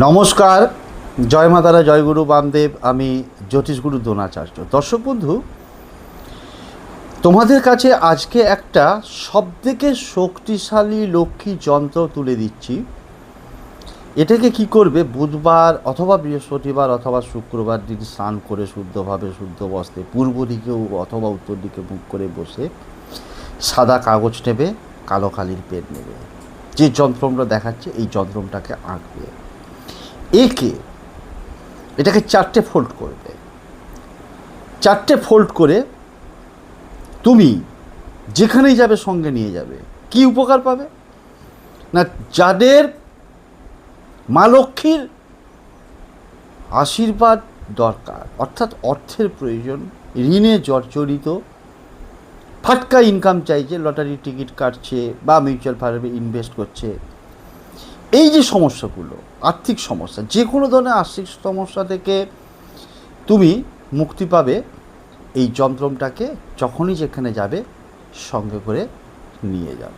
নমস্কার, জয় মা তারা, জয় গুরু বামদেব। আমি জ্যোতিষগুরু দ্রোণাচার্য। দর্শক বন্ধু, তোমাদের কাছে আজকে একটা সবথেকে শক্তিশালী লক্ষ্মী যন্ত্র তুলে দিচ্ছি। এটাকে কি করবে, বুধবার অথবা বৃহস্পতিবার অথবা শুক্রবার দিন স্নান করে শুদ্ধভাবে শুদ্ধ বস্ত্রে পূর্ব দিকেও অথবা উত্তর দিকে মুখ করে বসে সাদা কাগজ নেবে, কালো কালির পেন নেবে, যে যন্ত্রটা দেখাচ্ছে এই যন্ত্রটাকে আঁকবে। এটাকে 4টে ফোল্ড করবে। 4টে ফোল্ড করে তুমি যেখানেই যাবে সঙ্গে নিয়ে যাবে। কি উপকার পাবে না, যাদের মা লক্ষ্মীর আশীর্বাদ দরকার, অর্থাৎ অর্থের প্রয়োজন, ঋণে জর্জরিত, ফাটকা ইনকাম চাইছে, লটারির টিকিট কাটছে বা মিউচুয়াল ফান্ডে ইনভেস্ট করছে, এই যে সমস্যাগুলো, আর্থিক সমস্যা, যে কোনো ধরনের আর্থিক সমস্যা থেকে তুমি মুক্তি পাবে এই যন্ত্রটাকে যখনই যেখানে যাবে সঙ্গে করে নিয়ে যাবে।